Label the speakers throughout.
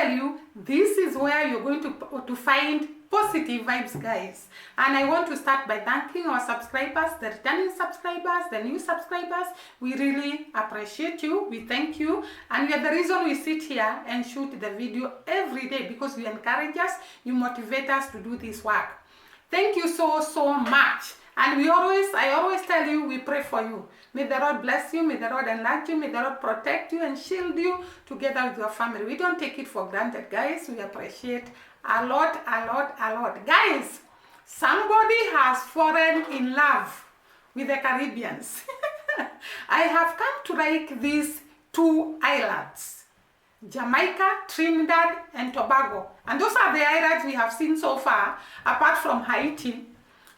Speaker 1: tell you, this is where you're going to find positive vibes, guys. And I want to start by thanking our subscribers, the returning subscribers, the new subscribers. We really appreciate you. We thank you. And you're the reason we sit here and shoot the video every day, because you encourage us, you motivate us to do this work. Thank you so much. And I always tell you, we pray for you. May the Lord bless you, may the Lord enlarge you, may the Lord protect you and shield you together with your family. We don't take it for granted, guys. We appreciate a lot. Guys, somebody has fallen in love with the Caribbeans. I have come to like these two islands, Jamaica, Trinidad and Tobago. And those are the islands we have seen so far, apart from Haiti.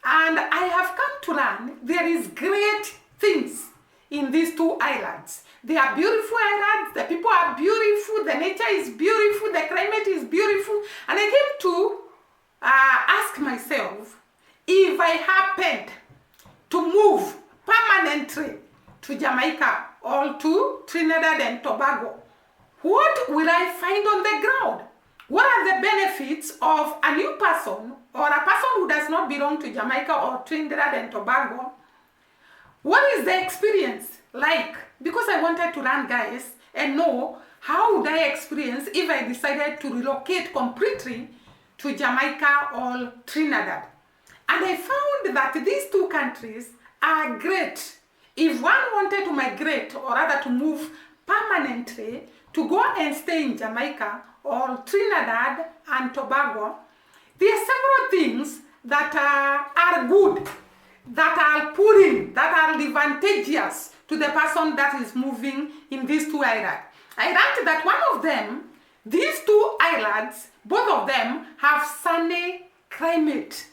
Speaker 1: And I have come to learn there is great things in these two islands. They are beautiful islands, the people are beautiful, the nature is beautiful, the climate is beautiful. And I came to ask myself, if I happened to move permanently to Jamaica or to Trinidad and Tobago, what will I find on the ground? What are the benefits of a new person or a person who does not belong to Jamaica or Trinidad and Tobago? What is the experience like? Because I wanted to learn, guys, and know how would I experience if I decided to relocate completely to Jamaica or Trinidad. And I found that these two countries are great. If one wanted to migrate, or rather to move permanently, to go and stay in Jamaica or Trinidad and Tobago, there are several things that are good, that are pudding, that are advantageous to the person that is moving in these two islands. I learned that one of them, these two islands, both of them have sunny climate.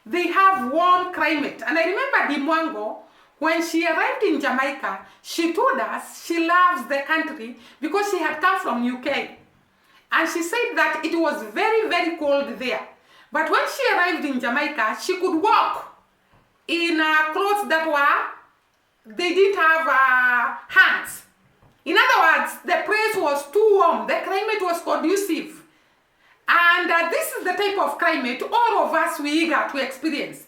Speaker 1: They have warm climate. And I remember Dimwango, when she arrived in Jamaica, she told us she loves the country because she had come from UK. And she said that it was very cold there. But when she arrived in Jamaica, she could walk in clothes that they didn't have hands. In other words, the place was too warm, the climate was conducive. And this is the type of climate all of us we eager to experience.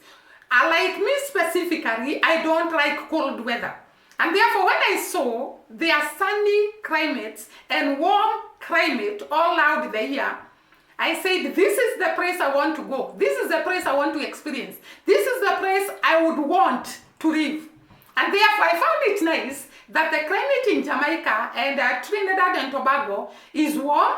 Speaker 1: Like me specifically, I don't like cold weather. And therefore, when I saw their sunny climates and warm climate all out there, I said, this is the place I want to go. This is the place I want to experience. This is the place I would want to live. And therefore, I found it nice that the climate in Jamaica and Trinidad and Tobago is warm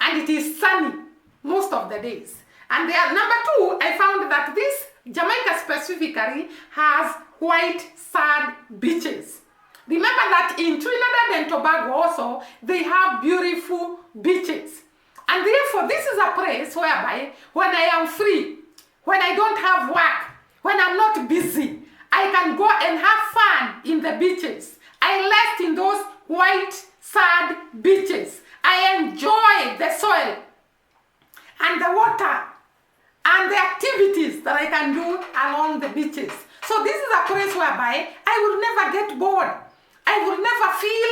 Speaker 1: and it is sunny most of the days. And there, number two, I found that this Jamaica specifically has white sand beaches. Remember that in Trinidad and Tobago also, they have beautiful beaches. And therefore, this is a place whereby when I am free, when I don't have work, when I'm not busy, I can go and have fun in the beaches. I rest in those white sand beaches. I enjoy the soil and the water and the activities that I can do along the beaches. So this is a place whereby I will never get bored. I will never feel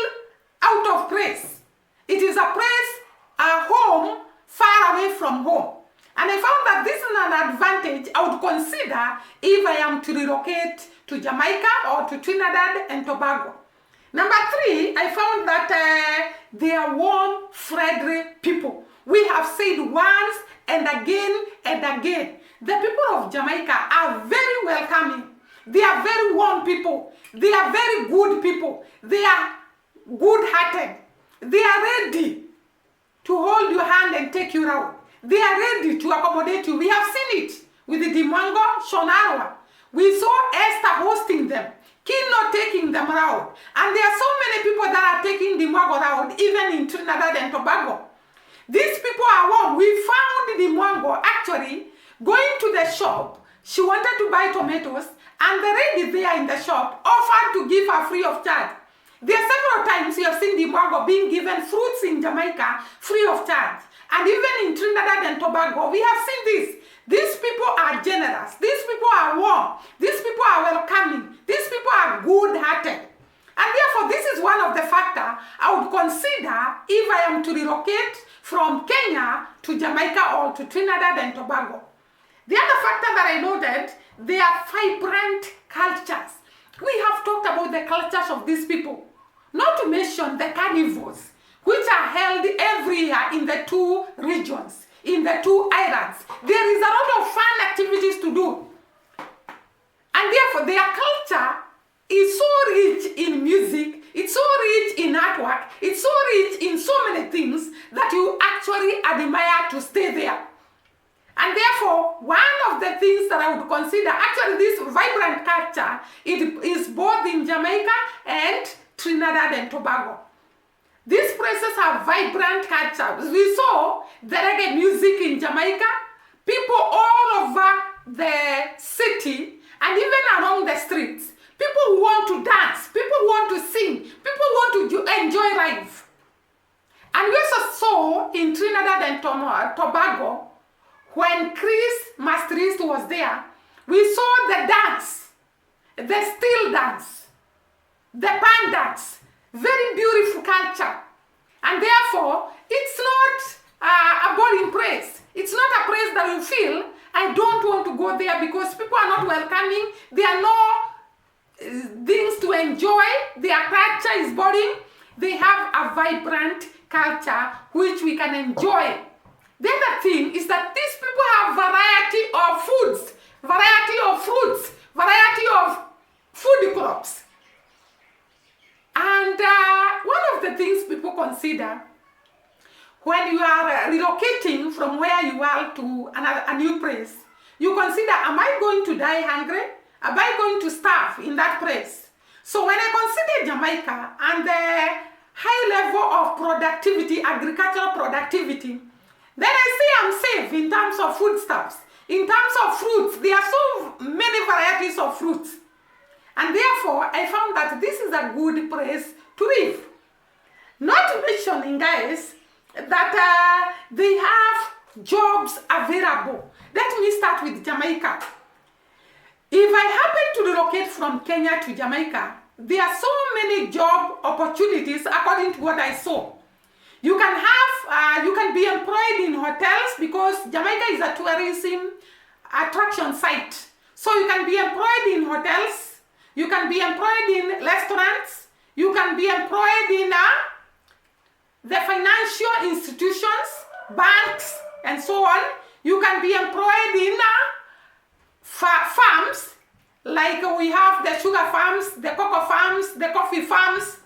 Speaker 1: out of place. It is a place, a home, far away from home. And I found that this is an advantage I would consider if I am to relocate to Jamaica or to Trinidad and Tobago. Number three, I found that they are warm, friendly people. We have said once and again and again, the people of Jamaica are very welcoming. They are very warm people. They are very good people. They are good-hearted. They are ready to hold your hand and take you out. They are ready to accommodate you. We have seen it with the Dimwango, Shonarwa. We saw Esther hosting them, Kino taking them around. And there are so many people that are taking Dimwango around, even in Trinidad and Tobago. These people are warm. We found Dimwango actually going to the shop. She wanted to buy tomatoes, and the lady there in the shop offered to give her free of charge. There are several times we have seen Dimwango being given fruits in Jamaica free of charge. And even in Trinidad and Tobago, we have seen this. These people are generous. These people are warm. These people are welcoming. These people are good-hearted. And therefore, this is one of the factors I would consider if I am to relocate from Kenya to Jamaica or to Trinidad and Tobago. The other factor that I noted, they are vibrant cultures. We have talked about the cultures of these people, not to mention the carnivals, which are held every year in the two regions, in the two islands. There is a lot of fun activities to do. And therefore, their culture is so rich in music, it's so rich in artwork, it's so rich in so many things that you actually admire to stay there. And therefore, one of the things that I would consider, actually this vibrant culture, it is both in Jamaica and Trinidad and Tobago. These places have vibrant culture. We saw the reggae music in Jamaica, people all over the city and even along the streets. People who want to dance, people who want to sing, people who want to enjoy life. And we also saw in Trinidad and Tobago, when Chris Masterist was there, we saw the dance, the still dance, the pan dance, very beautiful culture. And therefore, it's not a boring place. It's not a place that you feel, I don't want to go there because people are not welcoming, there are no things to enjoy, their culture is boring. They have a vibrant culture which we can enjoy. The other thing is that these people have variety of foods, variety of fruits, variety of food crops. And one of the things people consider when you are relocating from where you are to a new place, you consider, am I going to die hungry? Am I going to starve in that place? So when I consider Jamaica and the high level of productivity, agricultural productivity, then I say I'm safe in terms of foodstuffs. In terms of fruits, there are so many varieties of fruits. And therefore, I found that this is a good place to live. Not mentioning, guys, that they have jobs available. Let me start with Jamaica. If I happen to relocate from Kenya to Jamaica, there are so many job opportunities according to what I saw. You can be employed in hotels because Jamaica is a tourism attraction site. So you can be employed in hotels, you can be employed in restaurants, you can be employed in the financial institutions, banks, and so on. You can be employed in farms, like we have the sugar farms, the cocoa farms, the coffee farms.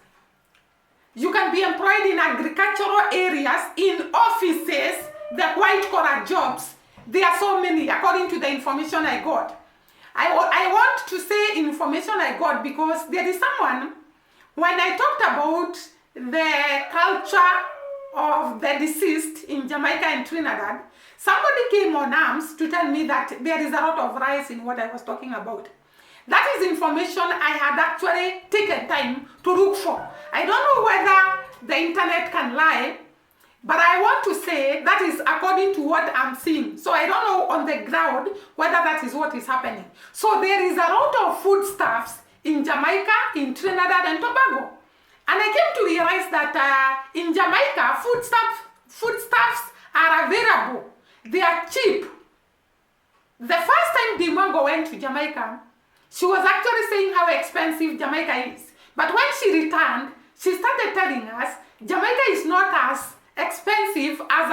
Speaker 1: You can be employed in agricultural areas, in offices, the white-collar jobs. There are so many, according to the information I got. I want to say information I got because there is someone, when I talked about the culture of the deceased in Jamaica and Trinidad, somebody came on arms to tell me that there is a lot of rise in what I was talking about. That is information I had actually taken time to look for. I don't know whether the internet can lie, but I want to say that is according to what I'm seeing. So I don't know on the ground whether that is what is happening. So there is a lot of foodstuffs in Jamaica, in Trinidad and Tobago. And I came to realize that in Jamaica, foodstuffs are available. They are cheap. The first time Dimongo went to Jamaica, she was actually saying how expensive Jamaica is. But when she returned, she started telling us Jamaica is not as expensive as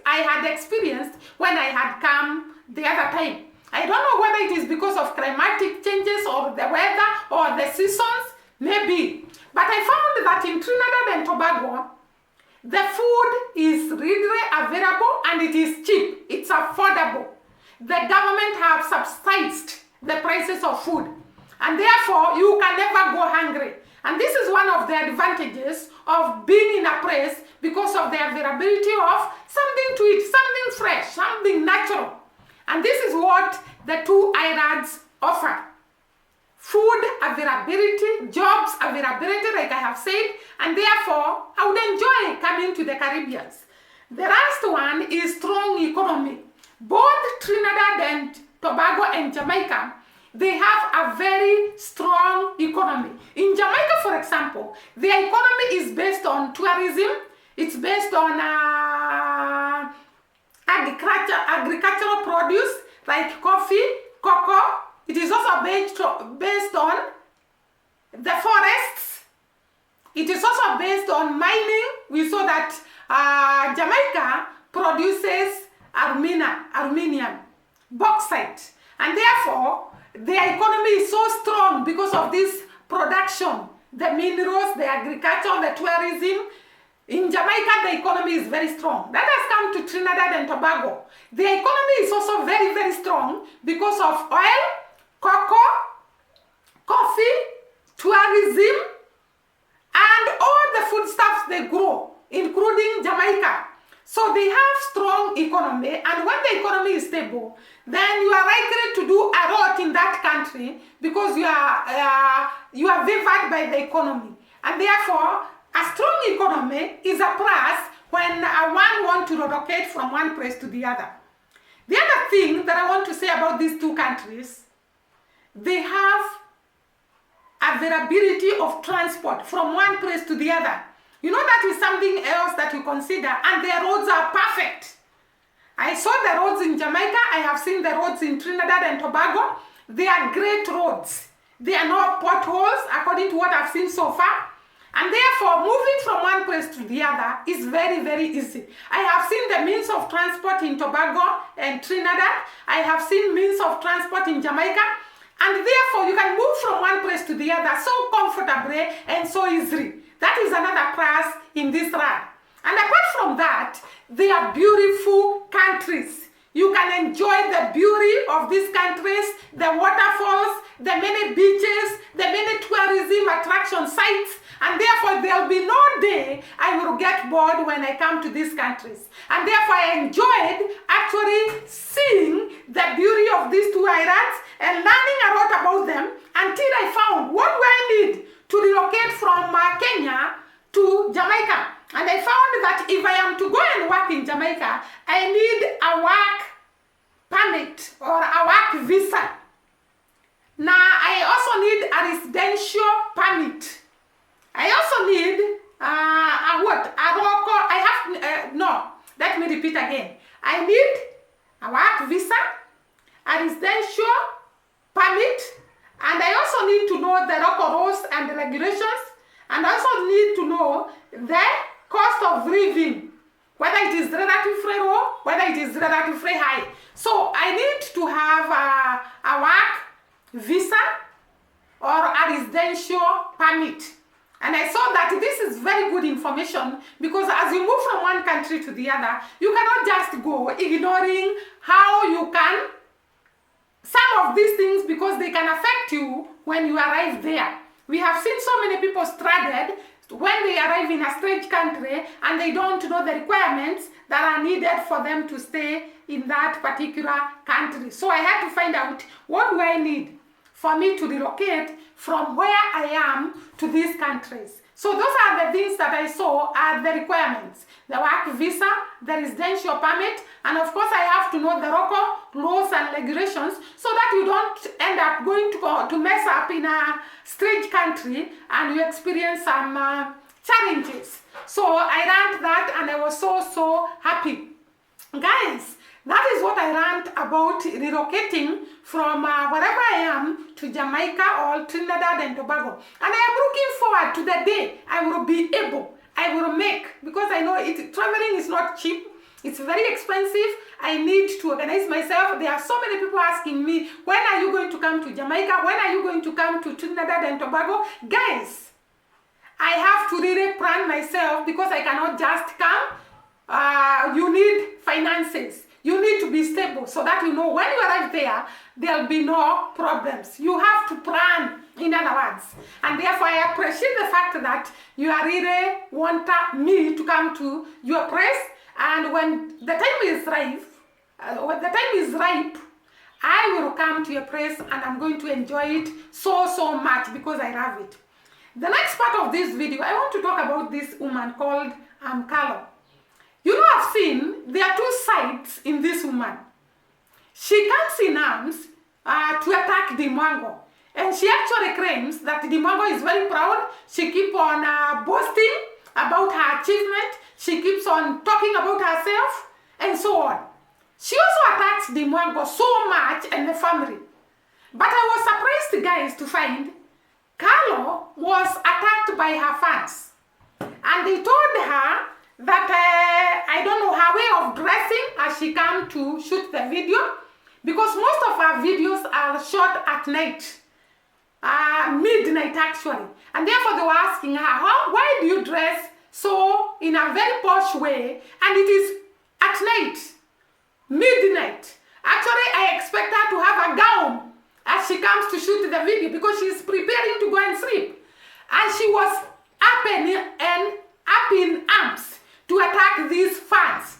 Speaker 1: I had experienced when I had come the other time. I don't know whether it is because of climatic changes or the weather or the seasons, maybe. But I found that in Trinidad and Tobago, the food is readily available and it is cheap. It's affordable. The government have subsidized the prices of food, and therefore you can never go hungry. And this is one of the advantages of being in a place because of the availability of something to eat, something fresh, something natural. And this is what the two islands offer. Food availability, jobs availability, like I have said, and therefore I would enjoy coming to the Caribbean. The last one is strong economy. Both Trinidad and Tobago and Jamaica, they have a very strong economy. In Jamaica, for example, their economy is based on tourism. It's based on agricultural produce like coffee, cocoa. It is also based on the forests. It is also based on mining. We saw that Jamaica produces aluminium, bauxite, and therefore their economy is so strong because of this production, the minerals, the agriculture, the tourism. In Jamaica, the economy is very strong. That has come to Trinidad and Tobago. The economy is also very, very strong because of oil, cocoa, coffee, tourism, and all the foodstuffs they grow, including Jamaica. So they have strong economy, and when the economy is stable, then you are likely to do a lot in that country because you are favored by the economy. And therefore, a strong economy is a plus when one wants to relocate from one place to the other. The other thing that I want to say about these two countries, they have availability of transport from one place to the other. You know, that is something else that you consider, and their roads are perfect. I saw the roads in Jamaica, I have seen the roads in Trinidad and Tobago. They are great roads. There are no potholes according to what I've seen so far. And therefore, moving from one place to the other is very, very easy. I have seen the means of transport in Tobago and Trinidad. I have seen means of transport in Jamaica. And therefore, you can move from one place to the other so comfortably and so easily. That is another plus in this land. And apart from that, they are beautiful countries. You can enjoy the beauty of these countries, the waterfalls, the many beaches, the many tourism attraction sites, and therefore there will be no day I will get bored when I come to these countries. And therefore I enjoyed actually seeing the beauty of these two islands and learning a lot about them until I found what do I need to relocate from Kenya to Jamaica. And I found that if I am to go and work in Jamaica, I need a work permit or a work visa. Now, I also need a residential permit. I also need let me repeat again. I need a work visa, a residential permit, and I also need to know the local rules and the regulations, and I also need to know the cost of living, whether it is relatively low, whether it is relatively high. So I need to have a work visa or a residential permit. And I saw that this is very good information because as you move from one country to the other, you cannot just go ignoring how you can some of these things because they can affect you when you arrive there. We have seen so many people stranded when they arrive in a strange country and they don't know the requirements that are needed for them to stay in that particular country. So I had to find out what do I need for me to relocate from where I am to these countries. So those are the things that I saw are the requirements. The work visa, the residential permit, and of course I have to know the local laws and regulations so that you don't end up going to mess up in a strange country and you experience some challenges. So I learned that and I was so happy. Guys, that is what I learned about relocating from wherever I am to Jamaica or Trinidad and Tobago. And I am looking forward to the day I will be able, I will make, because I know traveling is not cheap. It's very expensive. I need to organize myself. There are so many people asking me, when are you going to come to Jamaica? When are you going to come to Trinidad and Tobago? Guys, I have to really plan myself because I cannot just come. You need finances. You need to be stable so that you know when you arrive there, there'll be no problems. You have to plan, in other words. And therefore, I appreciate the fact that you are really want me to come to your place. And when the time is ripe, I will come to your place and I'm going to enjoy it so much because I love it. The next part of this video, I want to talk about this woman called Carlo. You know, I've seen there are two sides in this woman. She comes in arms to attack Dimwango. And she actually claims that Dimwango is very proud. She keeps on boasting about her achievement. She keeps on talking about herself and so on. She also attacked the Mwango so much and the family. But I was surprised, guys, to find Carlo was attacked by her fans. And they told her that, I don't know, her way of dressing as she came to shoot the video, because most of her videos are shot at night, midnight actually. And therefore they were asking her, why do you dress so in a very posh way, and it is at night, midnight? Actually, I expect her to have a gown as she comes to shoot the video, because she's preparing to go and sleep. And she was up in arms to attack these fans.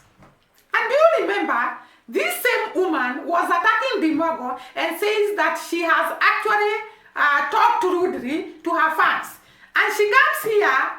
Speaker 1: And do you remember, this same woman was attacking Dimogo and says that she has actually talked rudely to her fans. And she comes here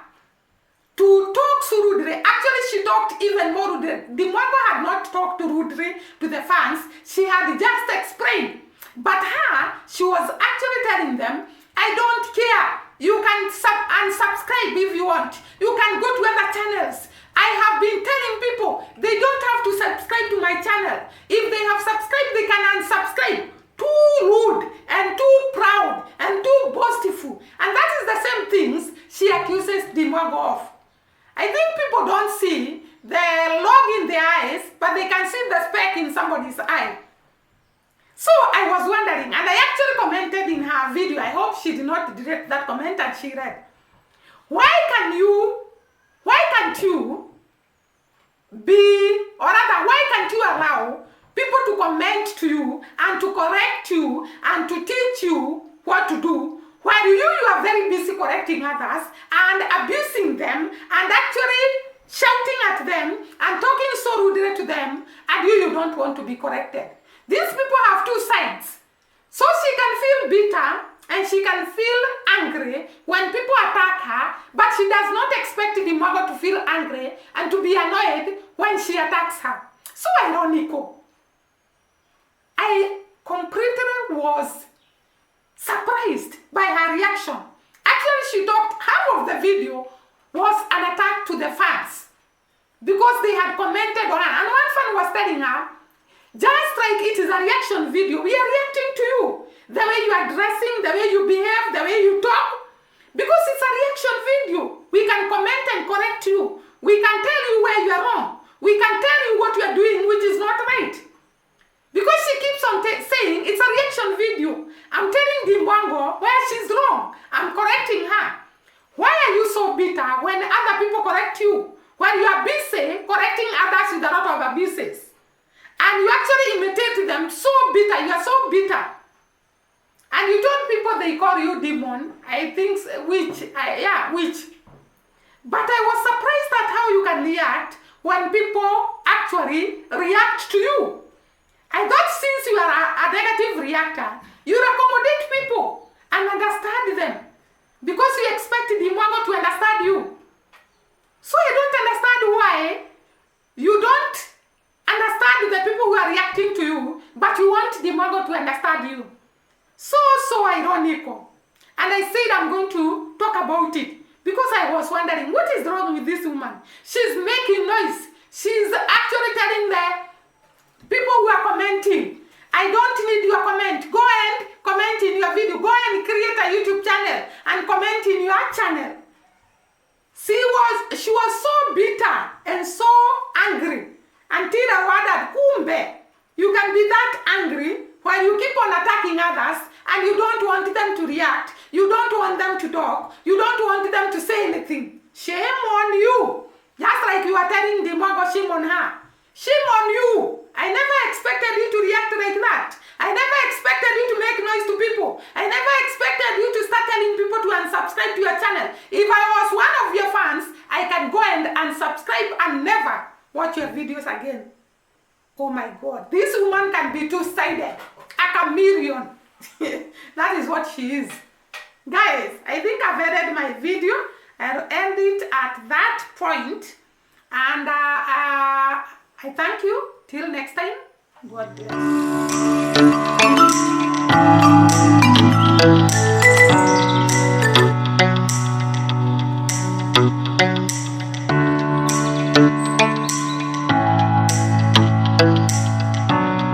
Speaker 1: to talk so rudely. Actually, she talked even more rudely. Dimogo had not talked rudely to the fans. She had just explained. But her, she was actually telling them, I don't care. You can unsubscribe if you want. You can go to other channels. I have been telling people they don't have to subscribe to my channel. If they have subscribed, they can unsubscribe. Too rude and too proud and too boastful. And that is the same things she accuses Dimogo of. I think people don't see the log in their eyes, but they can see the speck in somebody's eye. So I was wondering, and I actually commented in her video. I hope she did not delete that comment and she read. Why can't you allow people to comment to you and to correct you and to teach you what to do, while you are very busy correcting others and abusing them and actually shouting at them and talking so rudely to them, and you don't want to be corrected? These people have two sides. So she can feel bitter and she can feel angry when people attack her, but she does not expect the mother to feel angry and to be annoyed when she attacks her. So ironical. I completely was surprised by her reaction. Actually, she talked, half of the video was an attack to the fans because they had commented on her. And one fan was telling her, just like it is a reaction video, we are reacting to you. The way you are dressing, the way you behave, the way you talk. Because it's a reaction video. We can comment and correct you. We can tell you where you are wrong. We can tell you what you are doing which is not right. Because she keeps on saying it's a reaction video. I'm telling Dimwango where she's wrong. I'm correcting her. Why are you so bitter when other people correct you? When you are busy correcting others with a lot of abuses. And you actually imitate them so bitter. You are so bitter. And you told people they call you demon. I think witch. But I was surprised at how you can react when people actually react to you. I thought since you are a negative reactor, you accommodate people and understand them. Because you expect the Mwango to understand you. So I don't understand why you don't understand the people who are reacting to you, but you want the Mwango to understand you. So ironical. And I said I'm going to talk about it because I was wondering what is wrong with this woman. She's making noise. She's actually telling the people who are commenting, I don't need your comment. Go and comment in your video. Go and create a YouTube channel and comment in your channel. She was so bitter and so angry until I wondered, kumbe, you can be that angry while you keep on attacking others and you don't want them to react. You don't want them to talk. You don't want them to say anything. Shame on you. Just like you are telling Dimogo, shame on her. Shame on you. I never expected you to react like that. I never expected you to make noise to people. I never expected you to start telling people to unsubscribe to your channel. If I was one of your fans, I can go and unsubscribe and never watch your videos again. Oh my God, this woman can be two-sided. A chameleon. That is what she is. Guys, I think I've ended my video. I'll end it at that point. And I thank you. Till next time. God bless.